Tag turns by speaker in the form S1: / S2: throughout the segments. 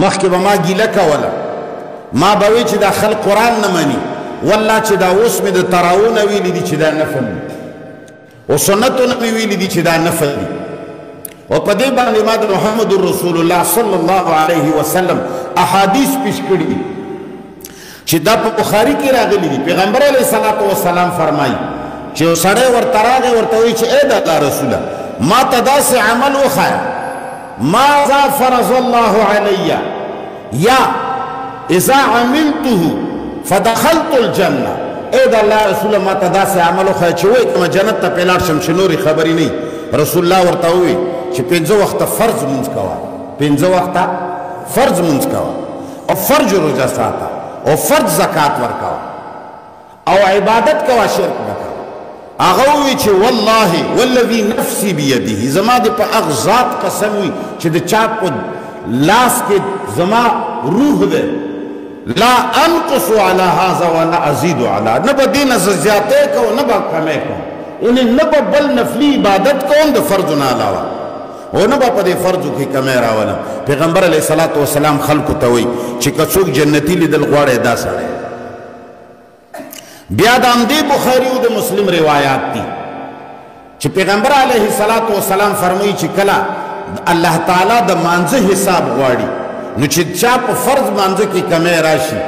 S1: مخکې به ما ګیله کوله ما به وی چې دا خلق قرآن نه مني والله چې دا اوس مې د تراو نه ویلي دي چې دا نفل دي او سنتو نه مې ویلي دي چې دا نفل دي او په دې باندې ما د محمد رسول الله صلی الله علیه وسلم احادیث پیش کړي دي چې دا په بخاري کې راغلي دي پیغمبر علیه الصلاۃ والسلام فرمایي چې یو سړی ورته راغی ورته وایي چې ای د الله رسوله ما ته داسې عمل وښایه ماذا فرض الله علی یا اذا عملته فدخلت الجنه ای د الله رسوله ما ته داسې عمل وښایه چې وایي کومه جنت ته پې لاړ شم چې نورې خبرې نه رسول الله ورته ووایي چې 5 وخته فرض مونځ کوه 5 وخته فرض مونځ کوه او فرض روزه ساته او فرض زکات ورکوه او عبادت کوه شرک نه کوه هغه ووایي چې والله والذي نفسي بيده زما د په هغه ذات قسم وي چې د چا په لاس کې زما روح ده لا انقص على هذا ولا ازيد على نه به دې نه زیاتې کوم نه به کمې کوم یعنې نه به بل نفلي عبادت کوم د فرضو نه علاوه او نه به په دې فرضو کې کمې راولم پیغمبر علیه الصلاۃ والسلام خلکو ته وایي چې که څوک جنتي لیدل غواړي دا سړی بیا د همدې بخاري او د مسلم روایات دي چې پیغمبر علیه الصلاۃ والسلام فرمایي چې کله الله تعالی د مانځه حساب غواړي نو چې چا په فرض مانځه کې کمې راشي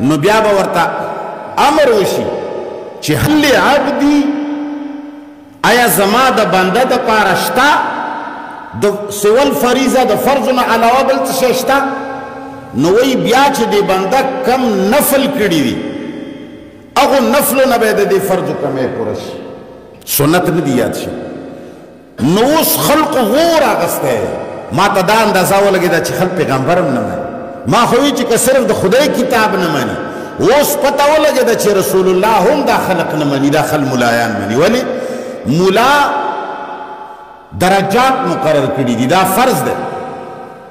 S1: نو بیا به ورته امر وشي چې هل عبدي آیا زما د بنده دپاره شته د سوال فریضه د فرض نه علاوه بل څه شی شته نو وایي بیا چې د بنده کم نفل کړي دي هغو نفلو نه به د دې فرضو کمې پوره شي سنت نه دي یاد شي نو اوس خلقو غور اخیستی ما ته دا اندازه ولګېده چې خلک پیغمبر هم نه مني ما خو وایي چې که صرف د خدای کتاب نه مني اوس پته ولګېده چې رسول الله هم دا خلق نه مني دا خل ملایان مني ولې ملا درجات مقرر کړي دي دا فرض ده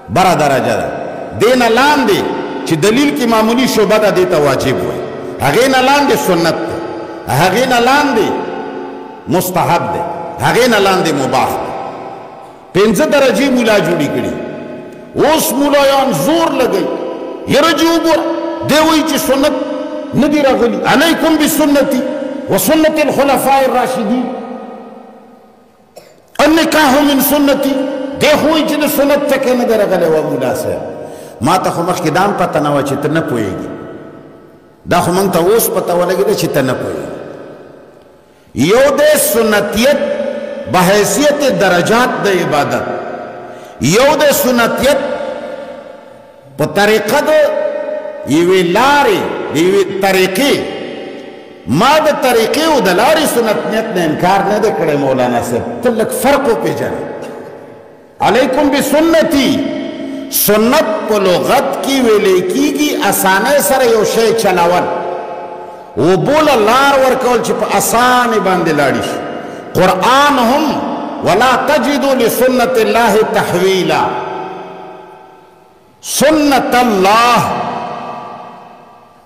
S1: بره درجه ده دې نه لاندې چې دلیل کې معمولي شعبه ده دې ته واجب وایي هغې نه لاندې سنت ده هغې نه لاندې مستحب ده هغې نه لاندې مباح ده 5 درجې مولا جوړې کړي اوس مولایان زور لګوي یره جي وګوره دی وایي چې سنت نه دي راغلي علیکم بسنتي وسنت الخلفاء الراشدین النکاح من سنتي دی خو وایي چې د سنت ټکی نه دی راغلی وه مولا صاحب ما ته خو مخکې دا هم پته نه وه چې ته نه پوهېږي دا خو موږ ته اوس پته ولګېده چې ته نه پوهېږي یو دی سنتیت بحیثیت درجات د عبادت یو د سنتیت په طریقه د یوې لارې د یوې طریقې ما د طریقې او د لارې سنتیت نه انکار نه دی کړی مولانا صاحب ته لږ فرق وپېژنې علیکم بسنتي سنت په لغت کې ویلی کېږي اسانۍ سره یو شی چلول وبوله لار ورکول چې په اسانۍ باندې لاړې شي قرآن هم ولا تجدوا لسنت الله تحویلا سنت الله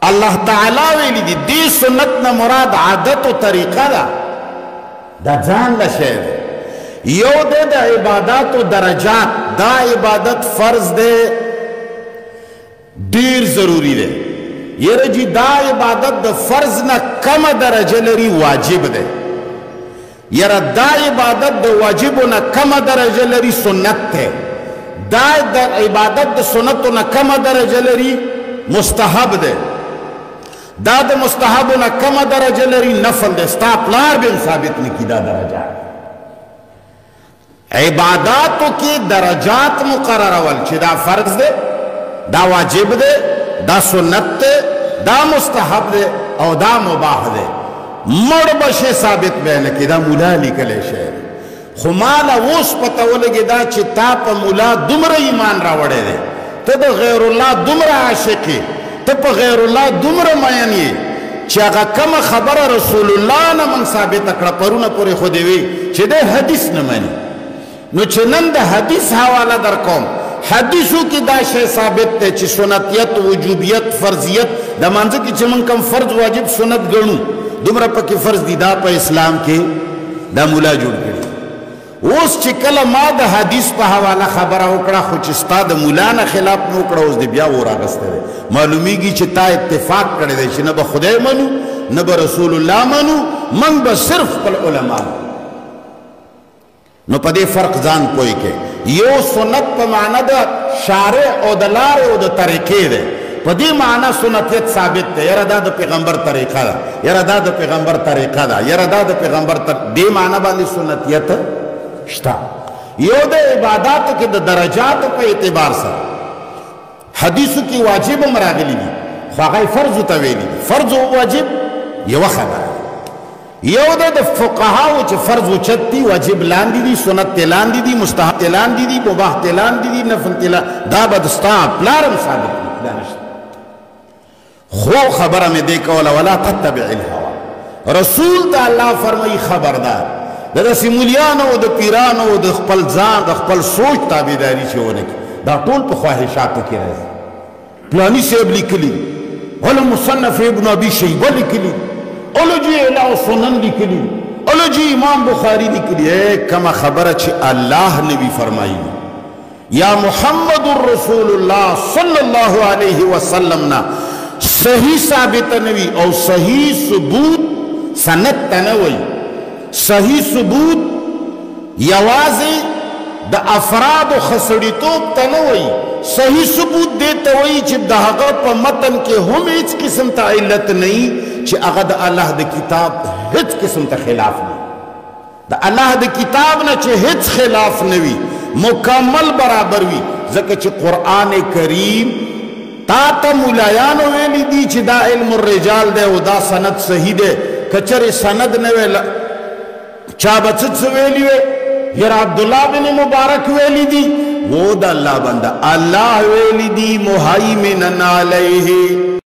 S1: الله تعالی ویلی دی دی سنت نه مراد عادت و طریقه ده دا ځان له شی دی یو دی د عبادات و درجات دا عبادت فرض دی ډیر ضروری دی یره جی دا عبادت د فرض نه کمه درجه لري واجب دی یره دا عبادت د واجبو نه کمه درجه لري سنت ته دا د عبادت د سنتو نه کمه درجه لري مستحب ده دا د مستحبو نه کمه درجه لري نفل ده ستا پلار به ثابت نه کی دا درجه عباداتو کې درجات مقررول چې دا فرض ده دا واجب ده دا سنت ده دا مستحب ده او دا مباح ده مړ بشي ثابت به نه کېدا مولا لیکلی شی خو ماله اوس پته ولګېدا چې تا په مولا دومره ایمان راوړی دی ته د غیر الله دومره عاشق یې ته په غیر الله دومره مین یې چې هغه کومه خبره رسول الله نه موږ ثابته کړه پرونه پورې خو دې وی چې دی حدیث نه مني نو چې نن د حدیث حواله در کوم حدیثو کې دا شی ثابت دی چې سنتیت وجوبیت فرضیت د مانځه کې چې موږ کوم فرض واجب سنت ګڼو دومره پکې فرض دي دا په اسلام کې دا مولا جوړ کړي اوس چې کله ما د حدیث په حواله خبره وکړه خو چې ستا د مولا نه خلاف مې وکړه اوس دې بیا وراغستی دی معلومیږي چې تا اتفاق کړی دی چې نه به خدای منو نه به رسول الله منو من به صرف خپل علما نو په دې فرق ځان پوه کې یو سنت په معنا د شارع او د لارې او د طریقې دی په دې معنا سنتیت ثابت دی یاره دا د پیغمبر طریقه ده یاره دا د پیغمبر طریقه ده یاره دا د پیغمبر دې معنا باندې سنتیت شته یو د عباداتو کې د درجاتو په اعتبار سره حدیثو کې واجب هم راغلي دي خو هغه فرضو ته ویلي دي فرض او واجب یوه خبره یو د فقهاو چې فرض اوچت دي واجب لاندې دي سنت ته لاندې دي مستحب ته لاندې دي مباح ته لاندې دي نفل ته دا به د ستا پلارم ثابت دي دا نشته خو خبره مې دې کوله ولا تتبع الهوا رسول ته الله فرمایي خبردار د داسې مولیانو او د پیرانو او د خپل ځان د خپل سوچ تابعداري چې ونه کړي دا ټول په خواهشاتو کې راځي پلاني صاحب لیکلي ولا مصنف ابن ابي شيبه لیکلي اولوجی اعلاء سنن لیکلي اولوجی امام بخاری لیکلي کما خبره چې الله نبی فرمایي یا محمد رسول الله صلی الله علیه وسلم نا صحیح ثابت نوی او صحیح ثبوت سند تنوی صحیح ثبوت یوازې د افراد خسړیتوب ته نه وایي صحیح ثبوت دې ته وایي چې د هغه په متن کې هم هیڅ قسم ته علت نه وي چې هغه د الله د کتاب هیڅ قسم ته خلاف نه د الله د کتاب نه چې هیڅ خلاف نه وي مکمل برابر وي ځکه چې قرآن کریم تا ته مولایانو ویلي دي چې دا علم الرجال دی او دا سند صحیح دی که چرې سند نه وی چا به څه ویلي وی یار عبدالله بن مبارک ویلی دی وہ دا اللہ بندہ اللہ ویلی دی مہیمنن علیہ